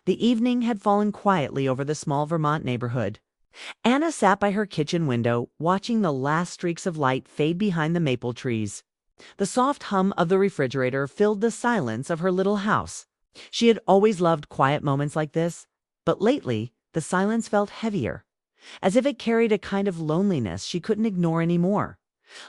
The evening had fallen quietly over the small Vermont neighborhood. Anna sat by her kitchen window, watching the last streaks of light fade behind the maple trees. The soft hum of the refrigerator filled the silence of her little house. She had always loved quiet moments like this, but lately the silence felt heavier, as if it carried a kind of loneliness she couldn't ignore anymore.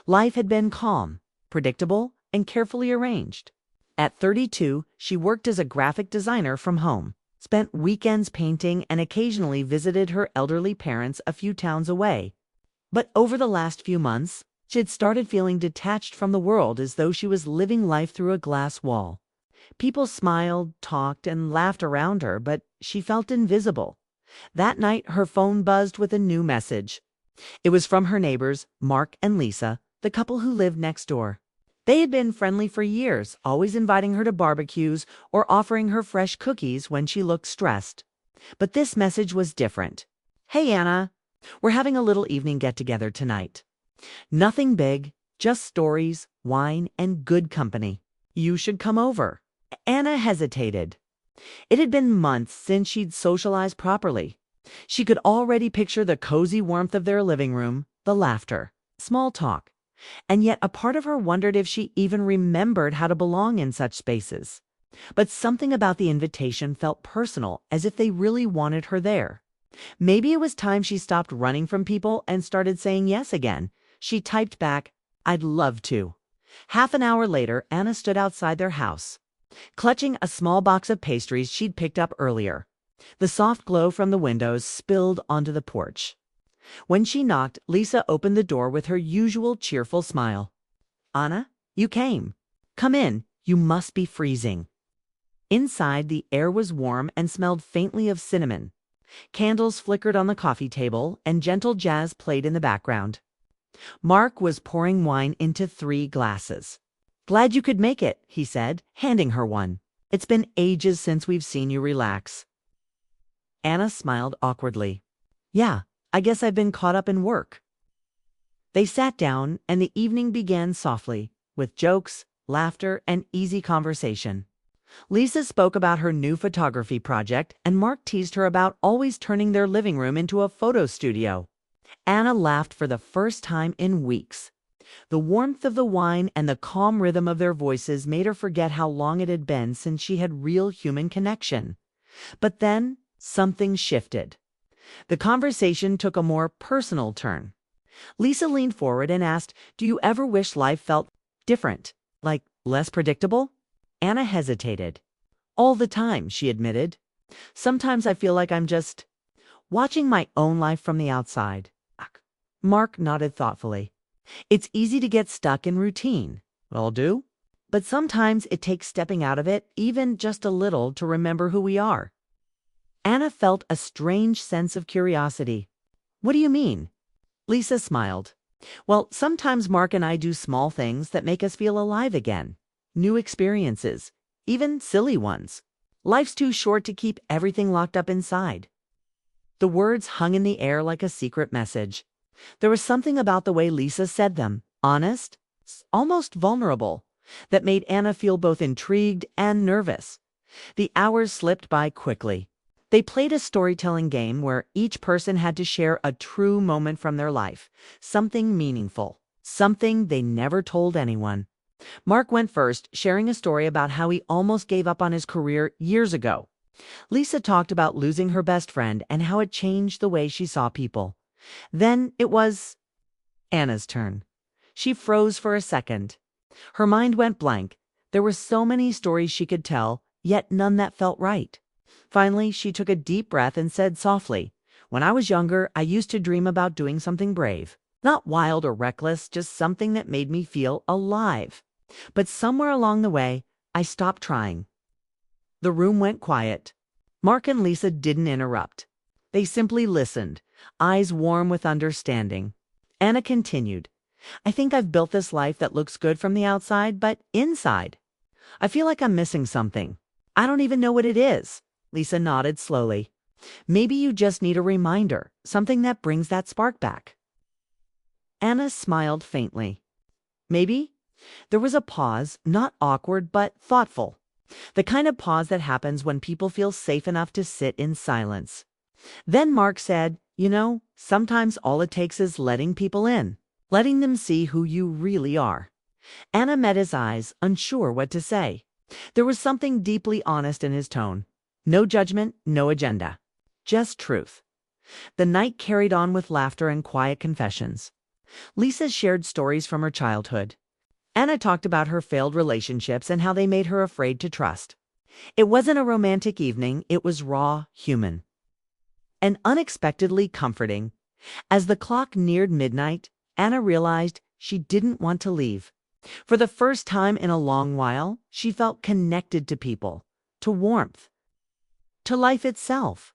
Life had been calm, predictable, and carefully arranged. At 32, she worked as a graphic designer from home, spent weekends painting, and occasionally visited her elderly parents a few towns away. But over the last few months, she had started feeling detached from the world, as though she was living life through a glass wall. People smiled, talked, and laughed around her, but she felt invisible. That night, her phone buzzed with a new message. It was from her neighbors, Mark and Lisa, the couple who lived next door. They had been friendly for years, always inviting her to barbecues or offering her fresh cookies when she looked stressed. But this message was different. "Hey, Anna, we're having a little evening get-together tonight. Nothing big, just stories, wine, and good company. You should come over." Anna hesitated. It had been months since she'd socialized properly. She could already picture the cozy warmth of their living room, the laughter, small talk. And yet a part of her wondered if she even remembered how to belong in such spaces. But something about the invitation felt personal, as if they really wanted her there. Maybe it was time she stopped running from people and started saying yes again. She typed back, "I'd love to." Half an hour later, Anna stood outside their house, clutching a small box of pastries she'd picked up earlier. The soft glow from the windows spilled onto the porch. When she knocked, Lisa opened the door with her usual cheerful smile. "Anna, you came. Come in. You must be freezing." Inside, the air was warm and smelled faintly of cinnamon. Candles flickered on the coffee table, and gentle jazz played in the background. Mark was pouring wine into 3 glasses. "Glad you could make it," he said, handing her one. "It's been ages since we've seen you relax." Anna smiled awkwardly. "Yeah, I guess I've been caught up in work." They sat down, and the evening began softly, with jokes, laughter, and easy conversation. Lisa spoke about her new photography project, and Mark teased her about always turning their living room into a photo studio. Anna laughed for the first time in weeks. The warmth of the wine and the calm rhythm of their voices made her forget how long it had been since she had real human connection. But then something shifted. The conversation took a more personal turn. Lisa leaned forward and asked, "Do you ever wish life felt different, like less predictable?" Anna hesitated. "All the time," she admitted. "Sometimes I feel like I'm just watching my own life from the outside." Mark nodded thoughtfully. "It's easy to get stuck in routine." "Will do." "But sometimes it takes stepping out of it, even just a little, to remember who we are." Anna felt a strange sense of curiosity. "What do you mean?" Lisa smiled. "Well, sometimes Mark and I do small things that make us feel alive again. New experiences, even silly ones. Life's too short to keep everything locked up inside." The words hung in the air like a secret message. There was something about the way Lisa said them, honest, almost vulnerable, that made Anna feel both intrigued and nervous. The hours slipped by quickly. They played a storytelling game where each person had to share a true moment from their life, something meaningful, something they never told anyone. Mark went first, sharing a story about how he almost gave up on his career years ago. Lisa talked about losing her best friend and how it changed the way she saw people. Then it was Anna's turn. She froze for a second. Her mind went blank. There were so many stories she could tell, yet none that felt right. Finally, she took a deep breath and said softly, "When I was younger, I used to dream about doing something brave. Not wild or reckless, just something that made me feel alive. But somewhere along the way, I stopped trying." The room went quiet. Mark and Lisa didn't interrupt. They simply listened, eyes warm with understanding. Anna continued, "I think I've built this life that looks good from the outside, but inside, I feel like I'm missing something. I don't even know what it is." Lisa nodded slowly. "Maybe you just need a reminder, something that brings that spark back." Anna smiled faintly. "Maybe." There was a pause, not awkward, but thoughtful. The kind of pause that happens when people feel safe enough to sit in silence. Then Mark said, sometimes all it takes is letting people in, letting them see who you really are. Anna met his eyes, unsure what to say. There was something deeply honest in his tone. No judgment, no agenda. Just truth. The night carried on with laughter and quiet confessions. Lisa shared stories from her childhood. Anna talked about her failed relationships and how they made her afraid to trust. It wasn't a romantic evening, it was raw, human, and unexpectedly comforting. As the clock neared midnight, Anna realized she didn't want to leave. For the first time in a long while, she felt connected to people, to warmth, to life itself.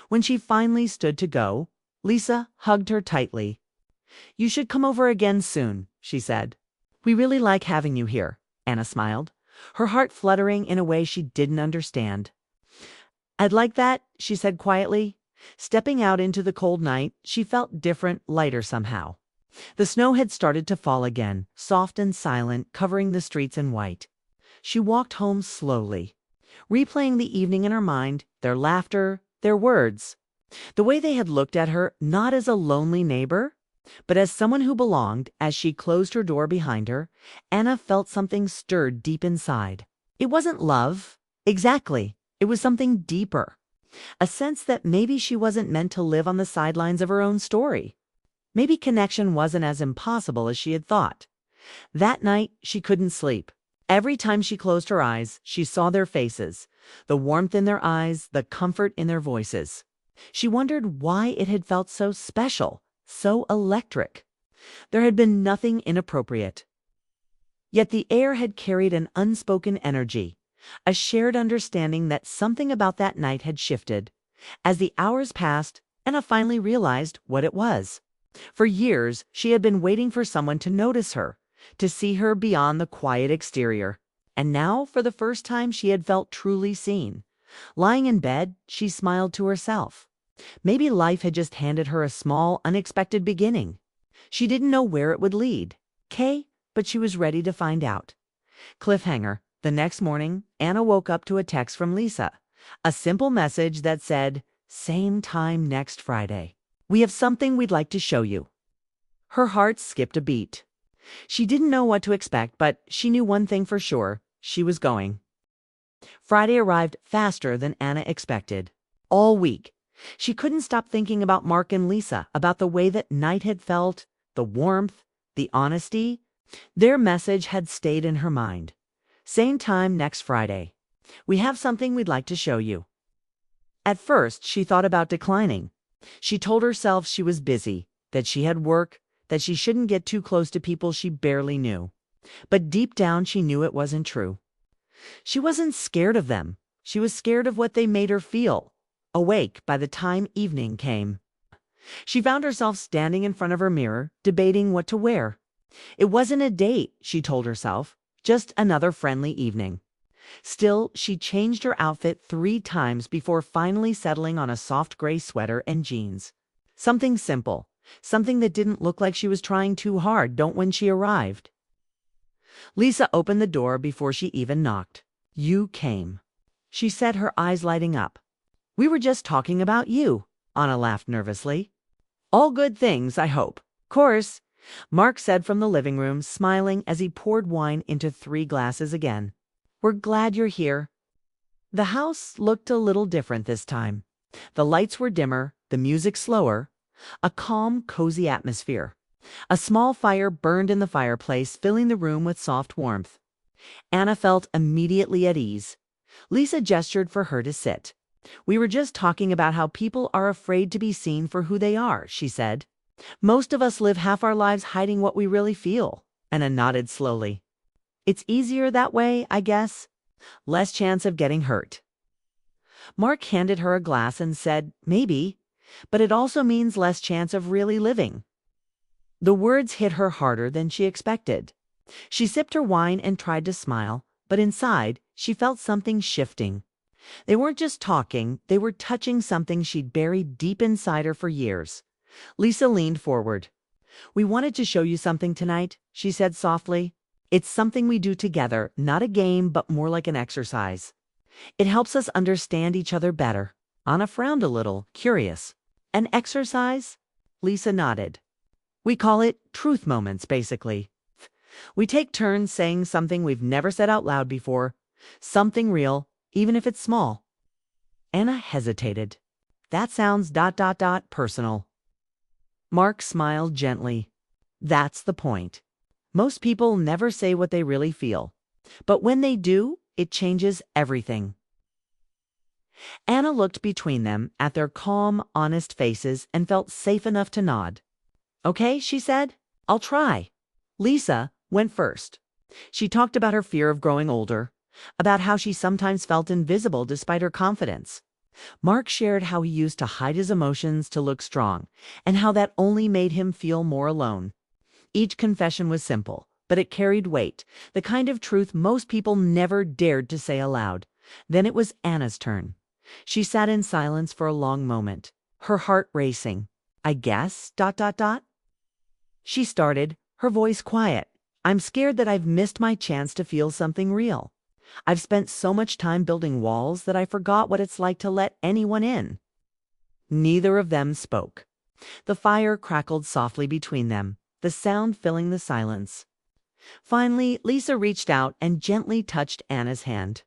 When she finally stood to go, Lisa hugged her tightly. "You should come over again soon," she said. "We really like having you here," Anna smiled, her heart fluttering in a way she didn't understand. "I'd like that," she said quietly. Stepping out into the cold night, she felt different, lighter somehow. The snow had started to fall again, soft and silent, covering the streets in white. She walked home slowly, replaying the evening in her mind, their laughter, their words, the way they had looked at her, not as a lonely neighbor, but as someone who belonged. As she closed her door behind her, Anna felt something stirred deep inside. It wasn't love. Exactly. It was something deeper. A sense that maybe she wasn't meant to live on the sidelines of her own story. Maybe connection wasn't as impossible as she had thought. That night, she couldn't sleep. Every time she closed her eyes, she saw their faces, the warmth in their eyes, the comfort in their voices. She wondered why it had felt so special, so electric. There had been nothing inappropriate. Yet the air had carried an unspoken energy, a shared understanding that something about that night had shifted. As the hours passed, Anna finally realized what it was. For years, she had been waiting for someone to notice her, to see her beyond the quiet exterior. And now, for the first time, she had felt truly seen. Lying in bed, she smiled to herself. Maybe life had just handed her a small, unexpected beginning. She didn't know where it would lead, but she was ready to find out. Cliffhanger. The next morning, Anna woke up to a text from Lisa. A simple message that said, "Same time next Friday. We have something we'd like to show you." Her heart skipped a beat. She didn't know what to expect, but she knew one thing for sure. She was going. Friday arrived faster than Anna expected. All week, she couldn't stop thinking about Mark and Lisa, about the way that night had felt, the warmth, the honesty. Their message had stayed in her mind. Same time next Friday. We have something we'd like to show you. At first, she thought about declining. She told herself she was busy, that she had work, that she shouldn't get too close to people she barely knew. But deep down, she knew it wasn't true. She wasn't scared of them. She was scared of what they made her feel. Awake by the time evening came. She found herself standing in front of her mirror, debating what to wear. It wasn't a date, she told herself, just another friendly evening. Still, she changed her outfit 3 times before finally settling on a soft gray sweater and jeans. Something simple, something that didn't look like she was trying too hard. When she arrived, Lisa opened the door before she even knocked. "You came," she said, her eyes lighting up. "We were just talking about you," Anna laughed nervously. "All good things, I hope." "Course," Mark said from the living room, smiling as he poured wine into 3 glasses again. "We're glad you're here." The house looked a little different this time. The lights were dimmer, the music slower, a calm, cozy atmosphere. A small fire burned in the fireplace, filling the room with soft warmth. Anna felt immediately at ease. Lisa gestured for her to sit. "We were just talking about how people are afraid to be seen for who they are," she said. "Most of us live half our lives hiding what we really feel." Anna nodded slowly. "It's easier that way, I guess. Less chance of getting hurt." Mark handed her a glass and said, "Maybe, but it also means less chance of really living." The words hit her harder than she expected. She sipped her wine and tried to smile, but inside, she felt something shifting. They weren't just talking, they were touching something she'd buried deep inside her for years. Lisa leaned forward. "We wanted to show you something tonight," she said softly. It's something we do together, not a game, but more like an exercise. It helps us understand each other better. Anna frowned a little, curious. An exercise? Lisa nodded. We call it truth moments, basically. We take turns saying something we've never said out loud before, something real, even if it's small. Anna hesitated. That sounds ... personal. Mark smiled gently. That's the point. Most people never say what they really feel, but when they do, it changes everything. Anna looked between them at their calm, honest faces and felt safe enough to nod. Okay, she said. I'll try. Lisa went first. She talked about her fear of growing older, about how she sometimes felt invisible despite her confidence. Mark shared how he used to hide his emotions to look strong, and how that only made him feel more alone. Each confession was simple, but it carried weight, the kind of truth most people never dared to say aloud. Then it was Anna's turn. She sat in silence for a long moment, her heart racing. I guess ... She started, her voice quiet. I'm scared that I've missed my chance to feel something real. I've spent so much time building walls that I forgot what it's like to let anyone in. Neither of them spoke. The fire crackled softly between them, the sound filling the silence. Finally, Lisa reached out and gently touched Anna's hand.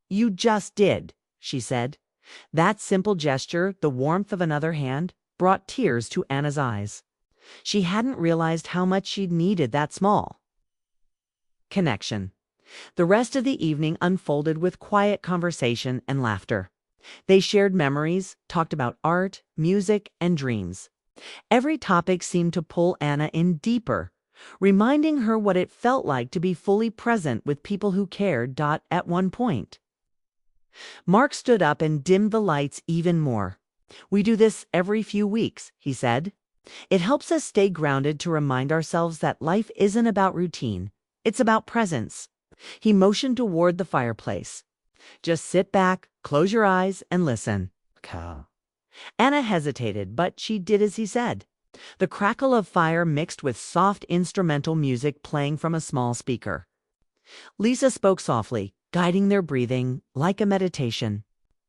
You just did, she said. That simple gesture, the warmth of another hand, brought tears to Anna's eyes. She hadn't realized how much she'd needed that small connection. The rest of the evening unfolded with quiet conversation and laughter. They shared memories, talked about art, music, and dreams. Every topic seemed to pull Anna in deeper, reminding her what it felt like to be fully present with people who cared. At one point, Mark stood up and dimmed the lights even more. We do this every few weeks, he said. It helps us stay grounded to remind ourselves that life isn't about routine. It's about presence. He motioned toward the fireplace. Just sit back, close your eyes, and listen. Anna hesitated, but she did as he said. The crackle of fire mixed with soft instrumental music playing from a small speaker. Lisa spoke softly, guiding their breathing like a meditation.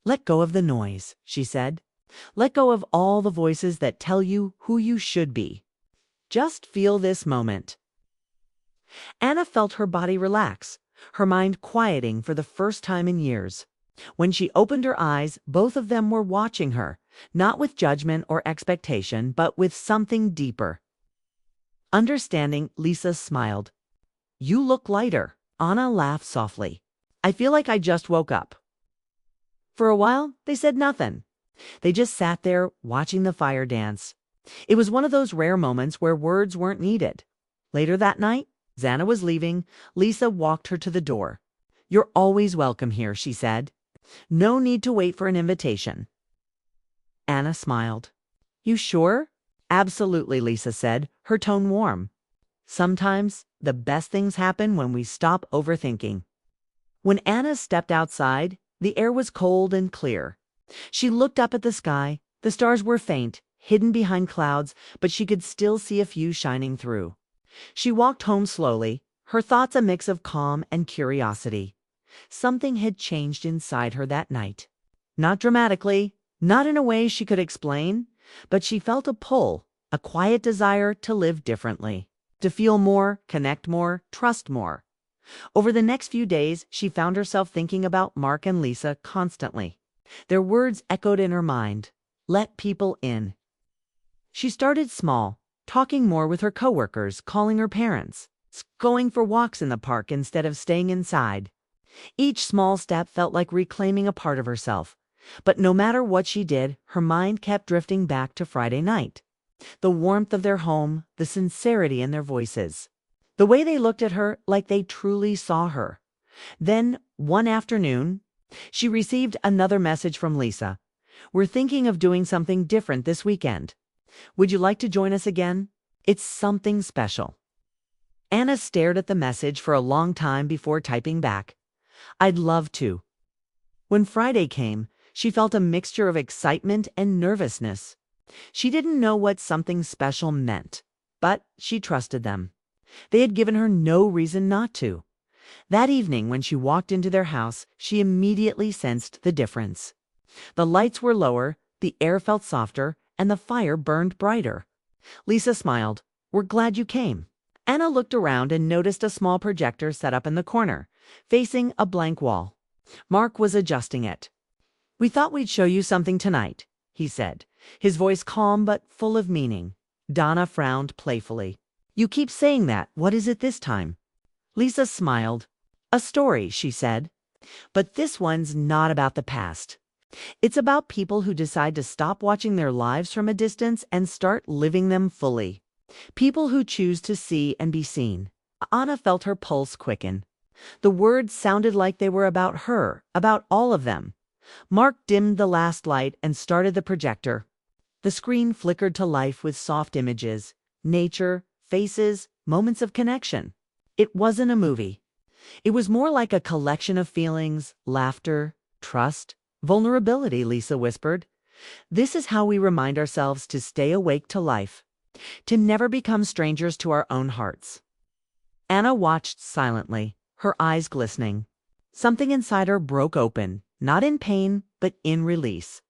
Let go of the noise, she said. Let go of all the voices that tell you who you should be. Just feel this moment. Anna felt her body relax, her mind quieting for the first time in years. When she opened her eyes, both of them were watching her, not with judgment or expectation, but with something deeper. Understanding, Lisa smiled. You look lighter. Anna laughed softly. I feel like I just woke up. For a while, they said nothing. They just sat there, watching the fire dance. It was one of those rare moments where words weren't needed. Later that night, Anna was leaving. Lisa walked her to the door. You're always welcome here, she said. No need to wait for an invitation. Anna smiled. You sure? Absolutely, Lisa said, her tone warm. Sometimes the best things happen when we stop overthinking. When Anna stepped outside, the air was cold and clear. She looked up at the sky. The stars were faint, hidden behind clouds, but she could still see a few shining through. She walked home slowly, her thoughts a mix of calm and curiosity. Something had changed inside her that night. Not dramatically, not in a way she could explain, but she felt a pull, a quiet desire to live differently, to feel more, connect more, trust more. Over the next few days, she found herself thinking about Mark and Lisa constantly. Their words echoed in her mind. Let people in. She started small, talking more with her coworkers, calling her parents, going for walks in the park instead of staying inside. Each small step felt like reclaiming a part of herself. But no matter what she did, her mind kept drifting back to Friday night. The warmth of their home, the sincerity in their voices. The way they looked at her like they truly saw her. Then, one afternoon, she received another message from Lisa. We're thinking of doing something different this weekend. Would you like to join us again? It's something special. Anna stared at the message for a long time before typing back. I'd love to. When Friday came, she felt a mixture of excitement and nervousness. She didn't know what something special meant, but she trusted them. They had given her no reason not to. That evening, when she walked into their house, she immediately sensed the difference. The lights were lower, the air felt softer, and the fire burned brighter. Lisa smiled. "We're glad you came." Anna looked around and noticed a small projector set up in the corner, facing a blank wall. Mark was adjusting it. "We thought we'd show you something tonight," he said, his voice calm but full of meaning. Donna frowned playfully. "You keep saying that. What is it this time?" Lisa smiled. "A story," she said. "But this one's not about the past. It's about people who decide to stop watching their lives from a distance and start living them fully. People who choose to see and be seen." Anna felt her pulse quicken. The words sounded like they were about her, about all of them. Mark dimmed the last light and started the projector. The screen flickered to life with soft images, nature, faces, moments of connection. It wasn't a movie. It was more like a collection of feelings, laughter, trust, vulnerability, Lisa whispered. "This is how we remind ourselves to stay awake to life, to never become strangers to our own hearts." Anna watched silently, her eyes glistening. Something inside her broke open, not in pain, but in release.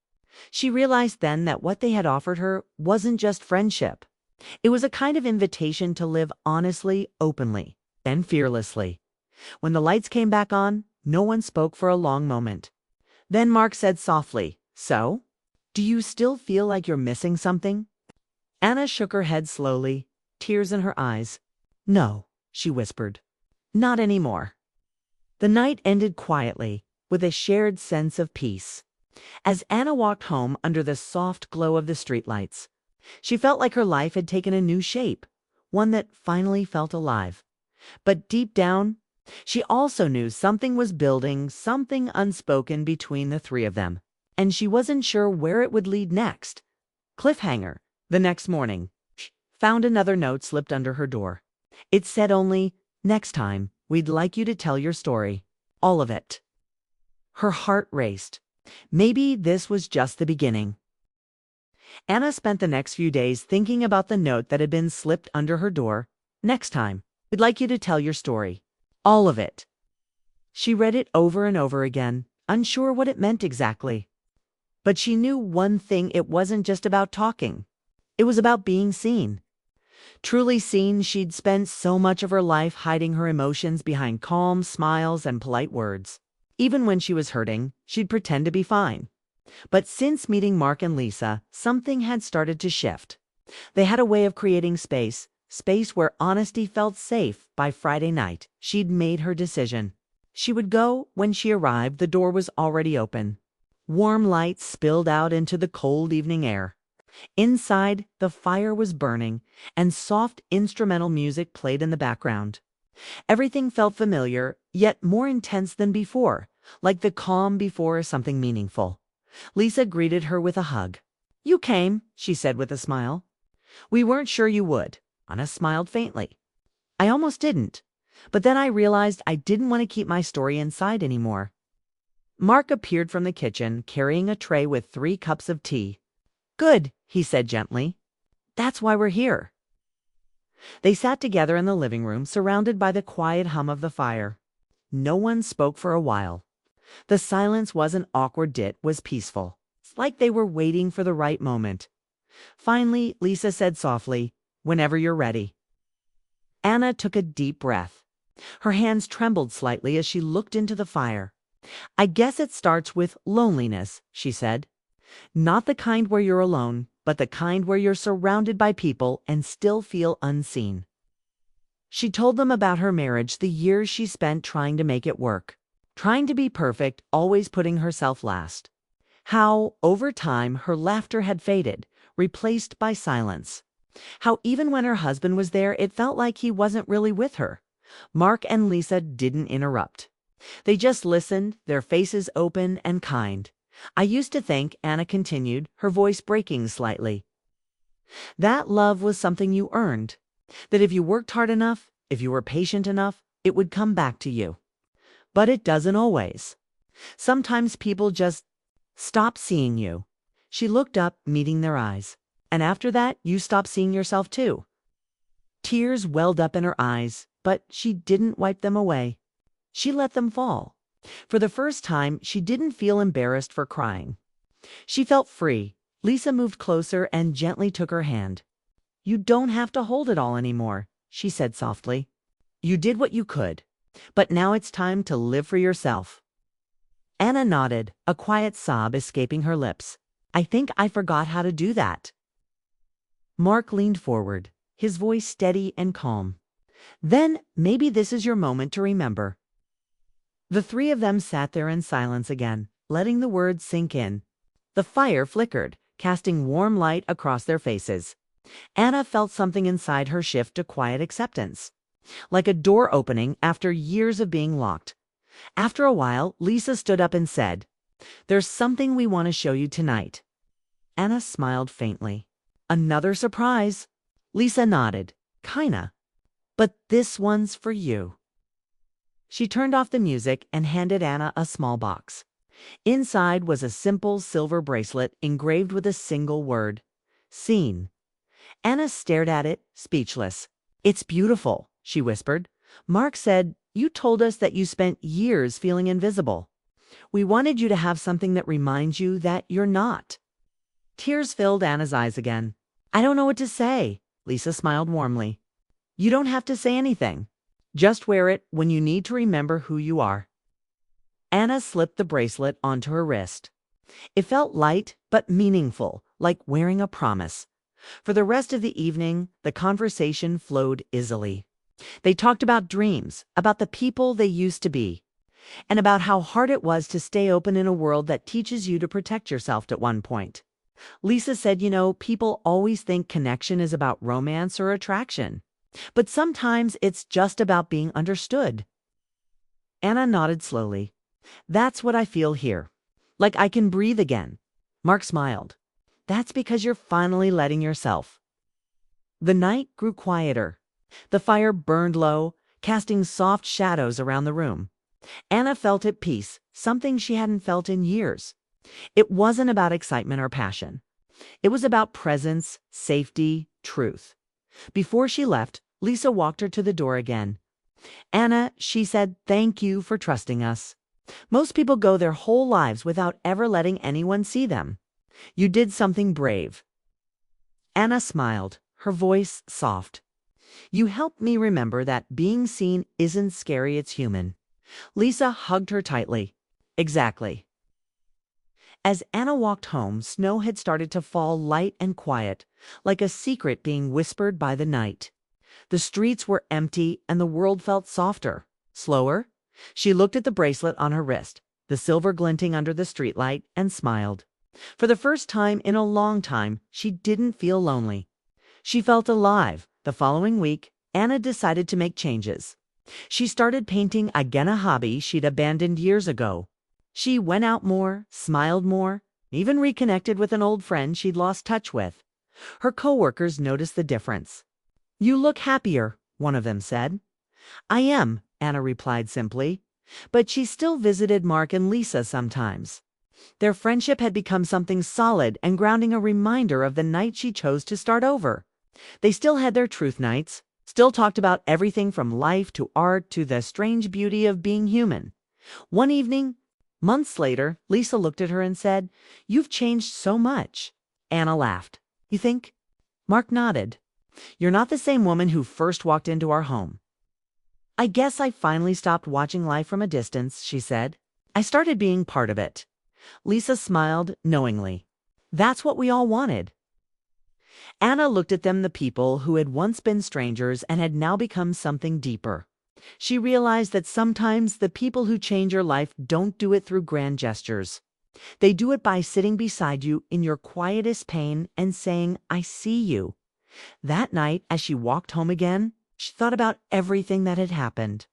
She realized then that what they had offered her wasn't just friendship. It was a kind of invitation to live honestly, openly, and fearlessly. When the lights came back on, no one spoke for a long moment. Then Mark said softly, "So? Do you still feel like you're missing something?" Anna shook her head slowly, tears in her eyes. "No," she whispered. "Not anymore." The night ended quietly, with a shared sense of peace. As Anna walked home under the soft glow of the streetlights, she felt like her life had taken a new shape, one that finally felt alive. But deep down, she also knew something was building, something unspoken between the three of them, and she wasn't sure where it would lead next. Cliffhanger. The next morning, she found another note slipped under her door. It said only, "Next time, we'd like you to tell your story. All of it." Her heart raced. Maybe this was just the beginning. Anna spent the next few days thinking about the note that had been slipped under her door. "Next time, we'd like you to tell your story. All of it." She read it over and over again, unsure what it meant exactly. But she knew one thing: it wasn't just about talking. It was about being seen. Truly seen, she'd spent so much of her life hiding her emotions behind calm smiles and polite words. Even when she was hurting, she'd pretend to be fine. But since meeting Mark and Lisa, something had started to shift. They had a way of creating space where honesty felt safe. By Friday night, she'd made her decision. She would go. When she arrived, the door was already open. Warm light spilled out into the cold evening air. Inside, the fire was burning, and soft instrumental music played in the background. Everything felt familiar, yet more intense than before, like the calm before something meaningful. Lisa greeted her with a hug. "You came," she said with a smile. "We weren't sure you would." Anna smiled faintly. "I almost didn't, but then I realized I didn't want to keep my story inside anymore." Mark appeared from the kitchen, carrying a tray with 3 cups of tea. "Good," he said gently. "That's why we're here." They sat together in the living room, surrounded by the quiet hum of the fire. No one spoke for a while. The silence wasn't awkward, it was peaceful. It's like they were waiting for the right moment. Finally, Lisa said softly, "Whenever you're ready." Anna took a deep breath. Her hands trembled slightly as she looked into the fire. "I guess it starts with loneliness," she said. "Not the kind where you're alone, but the kind where you're surrounded by people and still feel unseen." She told them about her marriage, the years she spent trying to make it work, trying to be perfect, always putting herself last. How, over time, her laughter had faded, replaced by silence. How even when her husband was there, it felt like he wasn't really with her. Mark and Lisa didn't interrupt. They just listened, their faces open and kind. "I used to think," Anna continued, her voice breaking slightly, "that love was something you earned. That if you worked hard enough, if you were patient enough, it would come back to you. But it doesn't always. Sometimes people just stop seeing you." She looked up, meeting their eyes. "And after that, you stop seeing yourself too." Tears welled up in her eyes, but she didn't wipe them away. She let them fall. For the first time, she didn't feel embarrassed for crying. She felt free. Lisa moved closer and gently took her hand. "You don't have to hold it all anymore," she said softly. "You did what you could, but now it's time to live for yourself." Anna nodded, a quiet sob escaping her lips. "I think I forgot how to do that." Mark leaned forward, his voice steady and calm. "Then maybe this is your moment to remember." The three of them sat there in silence again, letting the words sink in. The fire flickered, casting warm light across their faces. Anna felt something inside her shift to quiet acceptance, like a door opening after years of being locked. After a while, Lisa stood up and said, "There's something we want to show you tonight." Anna smiled faintly. "Another surprise?" Lisa nodded. "Kinda. But this one's for you." She turned off the music and handed Anna a small box. Inside was a simple silver bracelet engraved with a single word: "Seen." Anna stared at it, speechless. "It's beautiful," she whispered. "Mark said you told us that you spent years feeling invisible. We wanted you to have something that reminds you that you're not." Tears filled Anna's eyes again. "I don't know what to say." Lisa smiled warmly. "You don't have to say anything. Just wear it when you need to remember who you are." Anna slipped the bracelet onto her wrist. It felt light but meaningful, like wearing a promise. For the rest of the evening, the conversation flowed easily. They talked about dreams, about the people they used to be, and about how hard it was to stay open in a world that teaches you to protect yourself at one point. Lisa said, people always think connection is about romance or attraction, but sometimes it's just about being understood. Anna nodded slowly. "That's what I feel here. Like I can breathe again." Mark smiled. "That's because you're finally letting yourself." The night grew quieter. The fire burned low, casting soft shadows around the room. Anna felt at peace, something she hadn't felt in years. It wasn't about excitement or passion. It was about presence, safety, truth. Before she left, Lisa walked her to the door again. "Anna," she said, "thank you for trusting us. Most people go their whole lives without ever letting anyone see them. You did something brave." Anna smiled, her voice soft. "You helped me remember that being seen isn't scary, it's human." Lisa hugged her tightly. "Exactly." As Anna walked home, snow had started to fall light and quiet, like a secret being whispered by the night. The streets were empty and the world felt softer, slower. She looked at the bracelet on her wrist, the silver glinting under the streetlight, and smiled. For the first time in a long time, she didn't feel lonely. She felt alive. The following week, Anna decided to make changes. She started painting again, a hobby she'd abandoned years ago. She went out more, smiled more, even reconnected with an old friend she'd lost touch with. Her coworkers noticed the difference. "You look happier," one of them said. "I am," Anna replied simply. But she still visited Mark and Lisa sometimes. Their friendship had become something solid and grounding, a reminder of the night she chose to start over. They still had their truth nights, still talked about everything from life to art to the strange beauty of being human. One evening, months later, Lisa looked at her and said, "You've changed so much." Anna laughed. "You think?" Mark nodded. "You're not the same woman who first walked into our home." "I guess I finally stopped watching life from a distance," she said. "I started being part of it." Lisa smiled knowingly. "That's what we all wanted." Anna looked at them, the people who had once been strangers and had now become something deeper. She realized that sometimes the people who change your life don't do it through grand gestures. They do it by sitting beside you in your quietest pain and saying, "I see you." That night, as she walked home again, she thought about everything that had happened.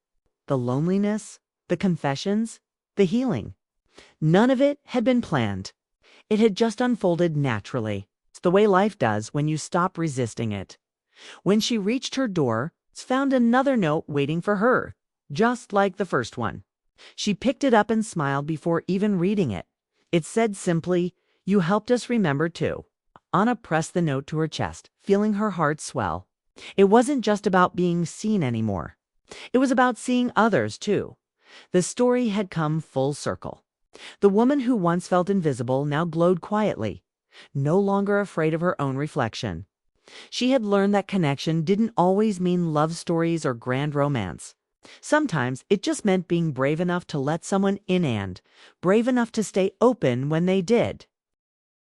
The loneliness, the confessions, the healing. None of it had been planned. It had just unfolded naturally. It's the way life does when you stop resisting it. When she reached her door, she found another note waiting for her, just like the first one. She picked it up and smiled before even reading it. It said simply, "You helped us remember too." Anna pressed the note to her chest, feeling her heart swell. It wasn't just about being seen anymore. It was about seeing others, too. The story had come full circle. The woman who once felt invisible now glowed quietly, no longer afraid of her own reflection. She had learned that connection didn't always mean love stories or grand romance. Sometimes it just meant being brave enough to let someone in and brave enough to stay open when they did.